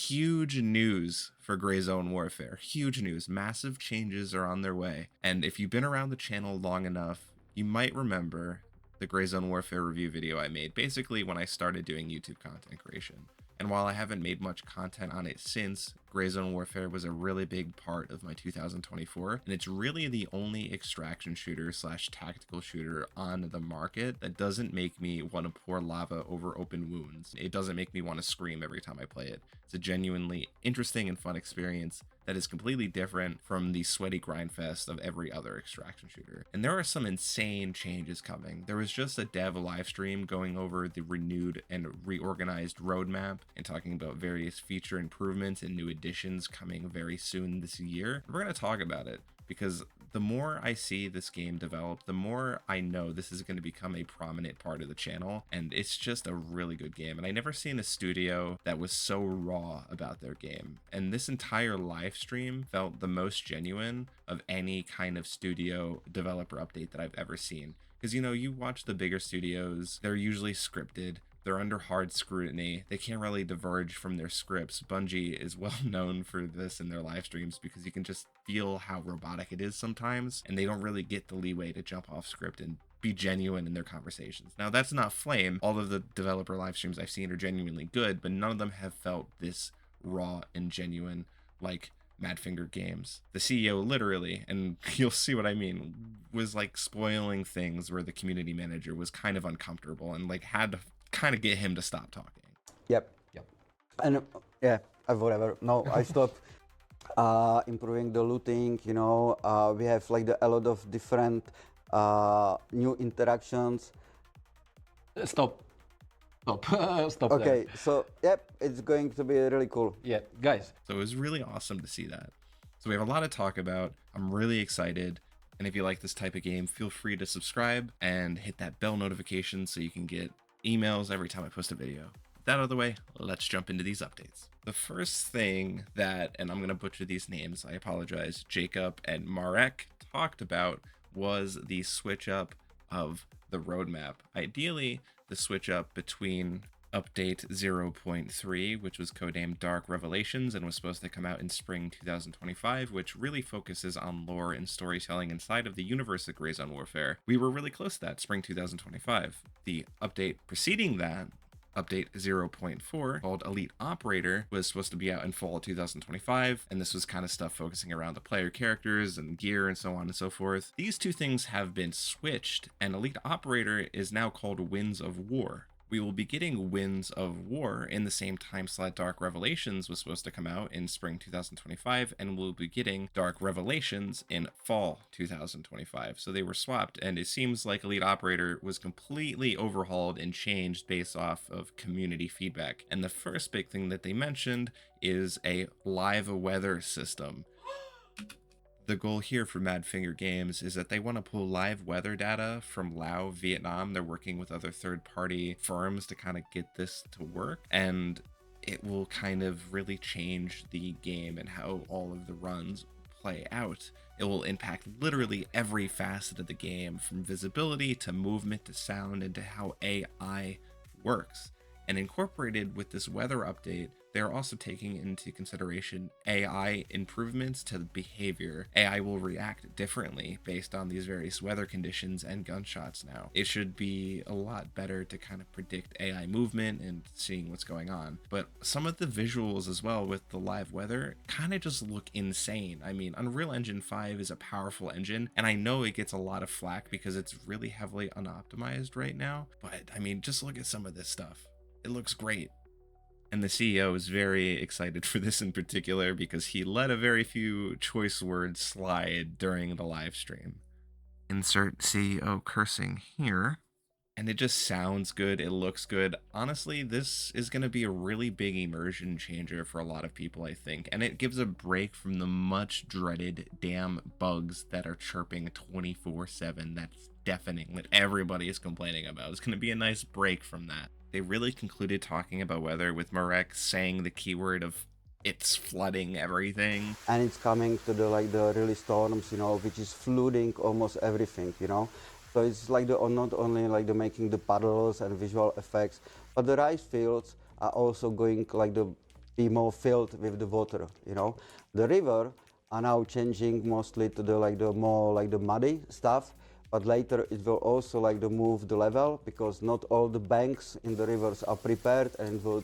huge news for Gray Zone Warfare. Huge news. Massive changes are on their way. And if you've been around the channel long enough, you might remember the Gray Zone Warfare review video I made, basically when I started doing YouTube content creation. And while I haven't made much content on it since, Gray Zone Warfare was a really big part of my 2024, and it's really the only extraction shooter slash tactical shooter on the market that doesn't make me want to pour lava over open wounds. It doesn't make me want to scream every time I play it. It's a genuinely interesting and fun experience that is completely different from the sweaty grind fest of every other extraction shooter. And there are some insane changes coming. There was just a dev live stream going over the renewed and reorganized roadmap and talking about various feature improvements and new additions coming very soon this year. We're going to talk about it because the more I see this game develop, the more I know this is going to become a prominent part of the channel, and it's just a really good game. And I never seen a studio that was so raw about their game, and this entire live stream felt the most genuine of any kind of studio developer update that I've ever seen. Because, you know, you watch the bigger studios, they're usually scripted. They're under hard scrutiny. They can't really diverge from their scripts. Bungie is well known for this in their live streams because you can just feel how robotic it is sometimes, and they don't really get the leeway to jump off script and be genuine in their conversations. Now, that's not Flame. All of the developer live streams I've seen are genuinely good, but none of them have felt this raw and genuine like Madfinger Games. The CEO literally, and you'll see what I mean, was like spoiling things where the community manager was kind of uncomfortable and like had to kind of get him to stop talking. Yep. And yeah, whatever. No, I stopped improving the looting. You know, we have like a lot of different new interactions. Stop. Okay, so yep, it's going to be really cool. Yeah, guys. So it was really awesome to see that. So we have a lot to talk about. I'm really excited. And if you like this type of game, feel free to subscribe and hit that bell notification so you can get emails every time I post a video. With that out of the way, let's jump into these updates. The first thing that, and I'm going to butcher these names, I apologize, Jacob and Marek talked about was the switch up of the roadmap. Ideally, the switch up between update 0.3, which was codenamed Dark Revelations and was supposed to come out in spring 2025, which really focuses on lore and storytelling inside of the universe of Gray Zone Warfare. We were really close to that, spring 2025. The update preceding that, update 0.4, called Elite Operator, was supposed to be out in fall 2025, and this was kind of stuff focusing around the player characters and gear and so on and so forth. These two things have been switched, and Elite Operator is now called Winds of War. We will be getting Winds of War in the same time slot Dark Revelations was supposed to come out in spring 2025, and we'll be getting Dark Revelations in fall 2025. So they were swapped, and it seems like Elite Operator was completely overhauled and changed based off of community feedback. And the first big thing that they mentioned is a live weather system. The goal here for Madfinger Games is that they want to pull live weather data from Laos, Vietnam. They're working with other third-party firms to kind of get this to work, and it will kind of really change the game and how all of the runs play out. It will impact literally every facet of the game, from visibility to movement to sound and to how AI works. And incorporated with this weather update, they're also taking into consideration AI improvements to behavior. AI will react differently based on these various weather conditions and gunshots now. It should be a lot better to kind of predict AI movement and seeing what's going on. But some of the visuals as well with the live weather kind of just look insane. I mean, Unreal Engine 5 is a powerful engine, and I know it gets a lot of flack because it's really heavily unoptimized right now. But I mean, just look at some of this stuff. It looks great. And the CEO is very excited for this in particular because he let a very few choice words slide during the live stream. Insert CEO cursing here. And it just sounds good. It looks good. Honestly, this is going to be a really big immersion changer for a lot of people, I think. And it gives a break from the much dreaded damn bugs that are chirping 24/7. That's deafening, that everybody is complaining about. It's going to be a nice break from that. They really concluded talking about weather with Marek saying the keyword of it's flooding everything. And it's coming to the really storms, you know, which is flooding almost everything, you know. So it's like not only like the making the puddles and visual effects, but the rice fields are also going like be more filled with the water. The river are now changing mostly to the more like the muddy stuff, but later it will also move the level, because not all the banks in the rivers are prepared, and it will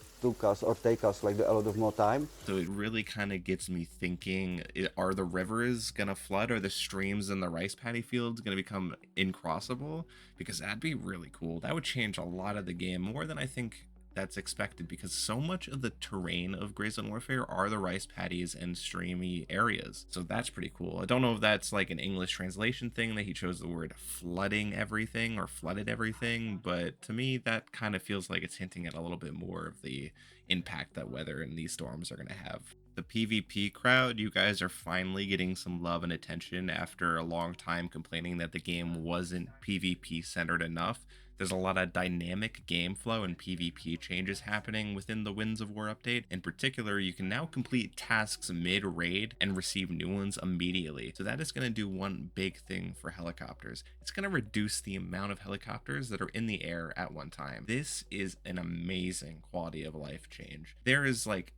take us a lot of more time. So it really kind of gets me thinking, are the rivers going to flood? Are the streams in the rice paddy fields going to become incrossable? Because that'd be really cool. That would change a lot of the game, more than I think that's expected, because so much of the terrain of Gray Zone Warfare are the rice paddies and streamy areas. So that's pretty cool. I don't know if that's like an English translation thing that he chose the word flooding everything or flooded everything, but to me that kind of feels like it's hinting at a little bit more of the impact that weather and these storms are going to have. The PvP crowd, you guys are finally getting some love and attention after a long time complaining that the game wasn't PvP centered enough. There's a lot of dynamic game flow and PvP changes happening within the Winds of War update. In particular, you can now complete tasks mid-raid and receive new ones immediately. So that is going to do one big thing for helicopters. It's going to reduce the amount of helicopters that are in the air at one time. This is an amazing quality of life change. There is like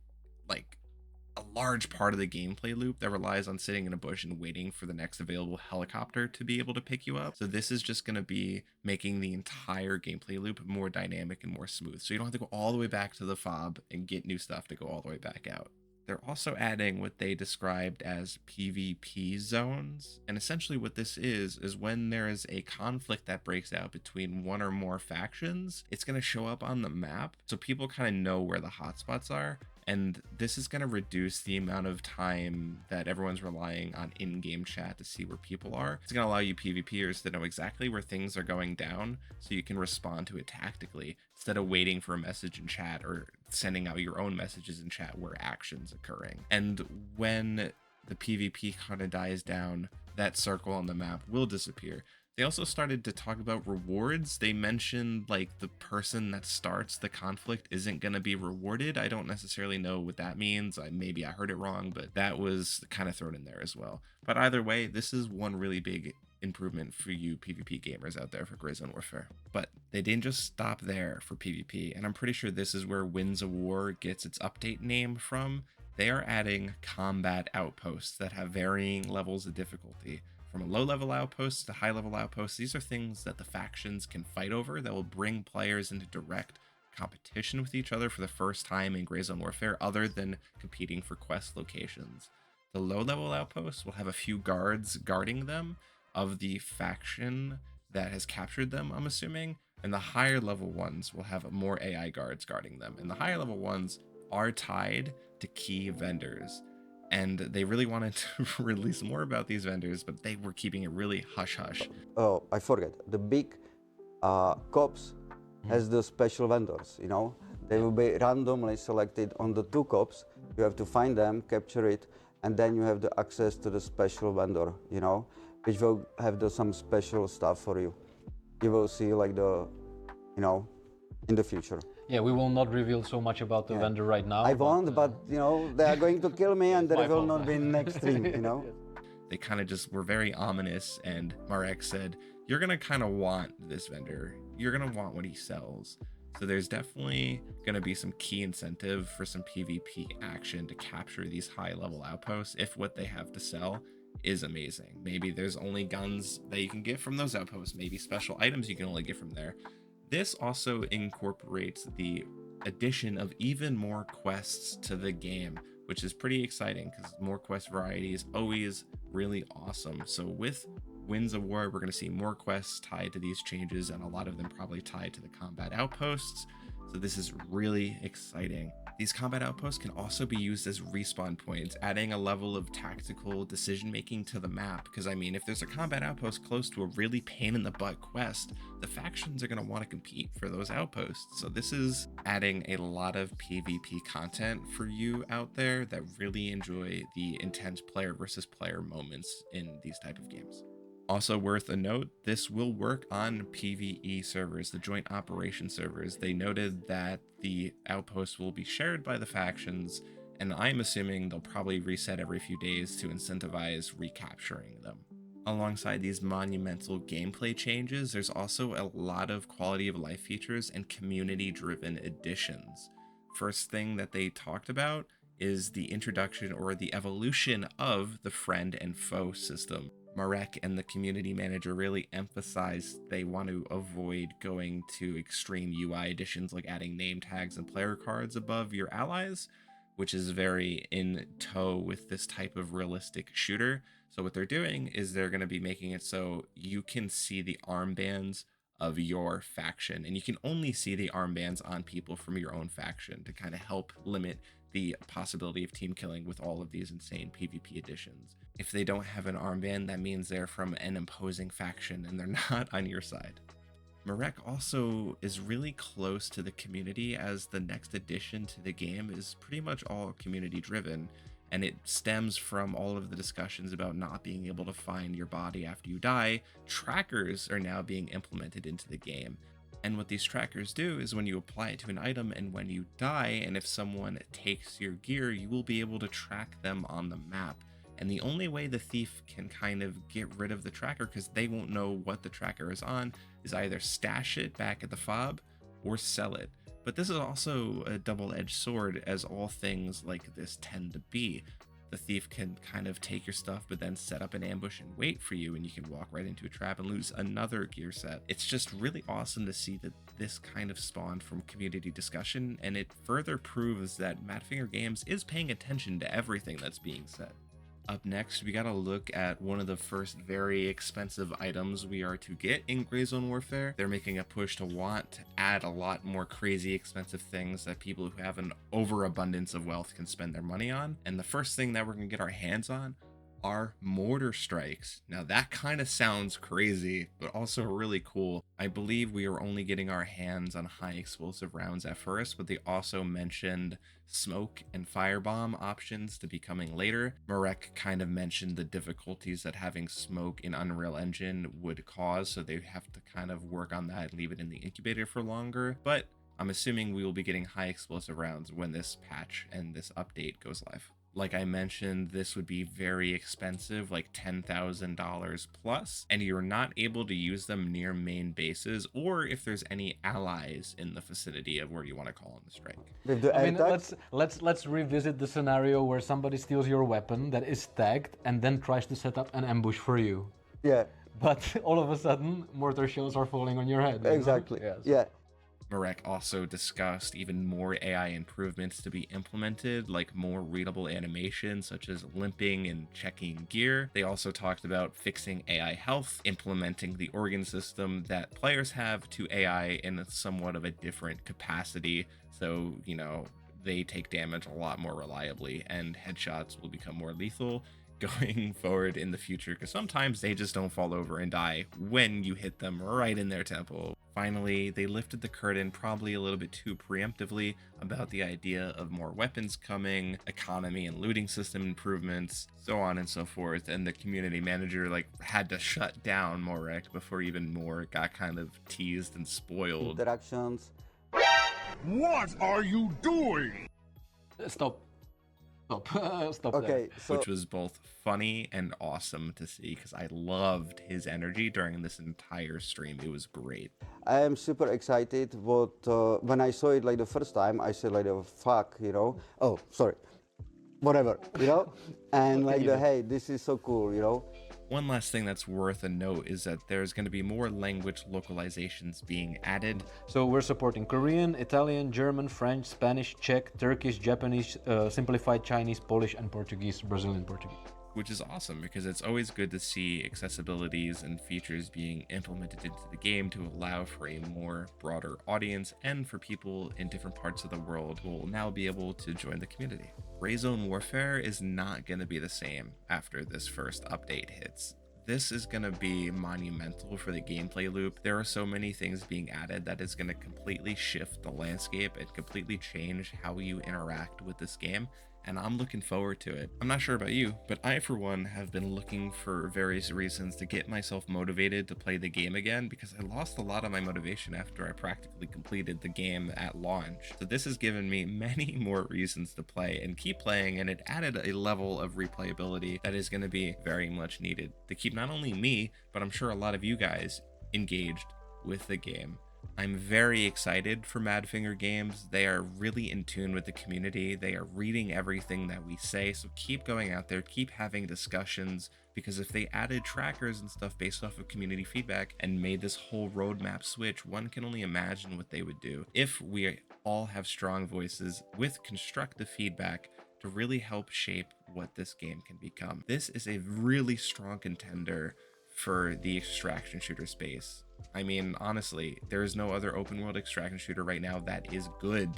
a large part of the gameplay loop that relies on sitting in a bush and waiting for the next available helicopter to be able to pick you up. So this is just going to be making the entire gameplay loop more dynamic and more smooth. So you don't have to go all the way back to the fob and get new stuff to go all the way back out. They're also adding what they described as PvP zones. And essentially what this is when there is a conflict that breaks out between one or more factions, it's going to show up on the map so people kind of know where the hotspots are. And this is going to reduce the amount of time that everyone's relying on in-game chat to see where people are. It's going to allow you PvPers to know exactly where things are going down so you can respond to it tactically instead of waiting for a message in chat or sending out your own messages in chat where action's occurring. And when the PvP kind of dies down, that circle on the map will disappear. They also started to talk about rewards. They mentioned like the person that starts the conflict isn't going to be rewarded. I don't necessarily know what that means. Maybe I heard it wrong, but that was kind of thrown in there as well. But either way, this is one really big improvement for you PvP gamers out there for Gray Zone Warfare. But they didn't just stop there for PvP, and I'm pretty sure this is where Winds of War gets its update name from. They are adding combat outposts that have varying levels of difficulty. From a low-level outpost to high-level outposts, these are things that the factions can fight over that will bring players into direct competition with each other for the first time in Gray Zone Warfare, other than competing for quest locations. The low-level outposts will have a few guards guarding them of the faction that has captured them, I'm assuming, and the higher-level ones will have more AI guards guarding them. And the higher-level ones are tied to key vendors. And they really wanted to release more about these vendors, but they were keeping it really hush-hush. Oh, I forget. The big cops has the special vendors, They will be randomly selected on the 2 cops. You have to find them, capture it, and then you have the access to the special vendor, which will have some special stuff for you. You will see in the future. Yeah, we will not reveal so much about the vendor right now. I won't, but they are going to kill me, and there will not be next stream, They kind of just were very ominous, and Marek said, you're going to kind of want this vendor. You're going to want what he sells. So there's definitely going to be some key incentive for some PvP action to capture these high-level outposts if what they have to sell is amazing. Maybe there's only guns that you can get from those outposts, maybe special items you can only get from there. This also incorporates the addition of even more quests to the game, which is pretty exciting because more quest variety is always really awesome. So with Winds of War, we're going to see more quests tied to these changes, and a lot of them probably tied to the combat outposts. So this is really exciting. These combat outposts can also be used as respawn points, adding a level of tactical decision making to the map. Because I mean, if there's a combat outpost close to a really pain in the butt quest, the factions are going to want to compete for those outposts. So this is adding a lot of PvP content for you out there that really enjoy the intense player versus player moments in these type of games. Also worth a note, this will work on PvE servers, the joint operation servers. They noted that the outposts will be shared by the factions, and I'm assuming they'll probably reset every few days to incentivize recapturing them. Alongside these monumental gameplay changes, there's also a lot of quality of life features and community-driven additions. First thing that they talked about is the introduction or the evolution of the friend and foe system. Marek and the community manager really emphasized they want to avoid going to extreme UI additions like adding name tags and player cards above your allies, which is very in tow with this type of realistic shooter. So what they're doing is they're going to be making it so you can see the armbands of your faction, and you can only see the armbands on people from your own faction to kind of help limit the possibility of team killing with all of these insane PvP additions. If they don't have an armband, that means they're from an imposing faction and they're not on your side. Marek also is really close to the community, as the next addition to the game is pretty much all community driven, and it stems from all of the discussions about not being able to find your body after you die. Trackers are now being implemented into the game. And what these trackers do is when you apply it to an item and when you die, and if someone takes your gear, you will be able to track them on the map. And the only way the thief can kind of get rid of the tracker, because they won't know what the tracker is on, is either stash it back at the fob or sell it. But this is also a double-edged sword, as all things like this tend to be. The thief can kind of take your stuff but then set up an ambush and wait for you, and you can walk right into a trap and lose another gear set. It's just really awesome to see that this kind of spawned from community discussion, and it further proves that Madfinger Games is paying attention to everything that's being said. Up next, we gotta look at one of the first very expensive items we are to get in Gray Zone Warfare. They're making a push to want to add a lot more crazy expensive things that people who have an overabundance of wealth can spend their money on. And the first thing that we're gonna get our hands on are mortar strikes. Now that kind of sounds crazy, but also really cool. I believe we are only getting our hands on high explosive rounds at first, but they also mentioned smoke and firebomb options to be coming later. Marek kind of mentioned the difficulties that having smoke in Unreal Engine would cause, so they have to kind of work on that and leave it in the incubator for longer. But I'm assuming we will be getting high explosive rounds when this patch and this update goes live. Like I mentioned, this would be very expensive, like $10,000 plus, and you're not able to use them near main bases or if there's any allies in the vicinity of where you want to call in the strike. With the I mean, air tag? let's revisit the scenario where somebody steals your weapon that is tagged and then tries to set up an ambush for you. Yeah, But all of a sudden, mortar shells are falling on your head. You know? exactly. Yes. Yeah. Marek also discussed even more AI improvements to be implemented, like more readable animations such as limping and checking gear. They also talked about fixing AI health, implementing the organ system that players have to AI in somewhat of a different capacity. So, they take damage a lot more reliably and headshots will become more lethal going forward in the future, because sometimes they just don't fall over and die when you hit them right in their temple. Finally, they lifted the curtain probably a little bit too preemptively about the idea of more weapons coming, economy and looting system improvements, so on and so forth, and the community manager had to shut down Morek before even more got kind of teased and spoiled. Interactions. What are you doing? Stop. Stop Okay, there. so Which was both funny and awesome to see, because I loved his energy during this entire stream. It was great. I am super excited. When I saw it the first time, I said oh, fuck, Oh, sorry, whatever, and hey, this is so cool, One last thing that's worth a note is that there's going to be more language localizations being added. So we're supporting Korean, Italian, German, French, Spanish, Czech, Turkish, Japanese, simplified Chinese, Polish, and Portuguese, Brazilian Portuguese. Which is awesome, because it's always good to see accessibilities and features being implemented into the game to allow for a more broader audience and for people in different parts of the world who will now be able to join the community. Gray Zone Warfare is not going to be the same after this first update hits. This is going to be monumental for the gameplay loop. There are so many things being added that is going to completely shift the landscape and completely change how you interact with this game, and I'm looking forward to it. I'm not sure about you, but I, for one, have been looking for various reasons to get myself motivated to play the game again, because I lost a lot of my motivation after I practically completed the game at launch. So this has given me many more reasons to play and keep playing, and it added a level of replayability that is going to be very much needed to keep not only me, but I'm sure a lot of you guys engaged with the game. I'm very excited for Madfinger Games. They are really in tune with the community. They are reading everything that we say. So keep going out there, keep having discussions, because if they added trackers and stuff based off of community feedback and made this whole roadmap switch, one can only imagine what they would do if we all have strong voices with constructive feedback to really help shape what this game can become. This is a really strong contender for the extraction shooter space. I mean, honestly, there is no other open world extraction shooter right now that is good.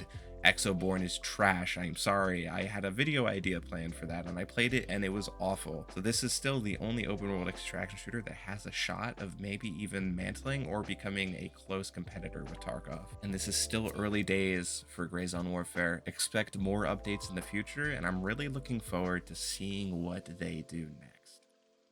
Exoborn is trash. I'm sorry. I had a video idea planned for that and I played it and it was awful. So this is still the only open world extraction shooter that has a shot of maybe even mantling or becoming a close competitor with Tarkov. And this is still early days for Gray Zone Warfare. Expect more updates in the future, and I'm really looking forward to seeing what they do next.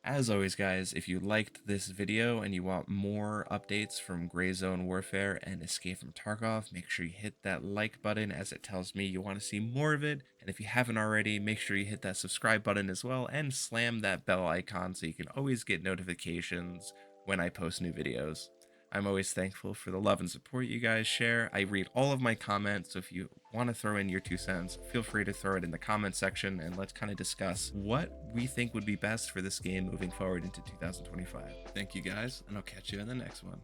As always, guys, if you liked this video and you want more updates from Gray Zone Warfare and Escape from Tarkov, make sure you hit that like button, as it tells me you want to see more of it. And if you haven't already, make sure you hit that subscribe button as well and slam that bell icon so you can always get notifications when I post new videos. I'm always thankful for the love and support you guys share. I read all of my comments, so if you want to throw in your 2 cents, feel free to throw it in the comment section and let's kind of discuss what we think would be best for this game moving forward into 2025. Thank you guys, and I'll catch you in the next one.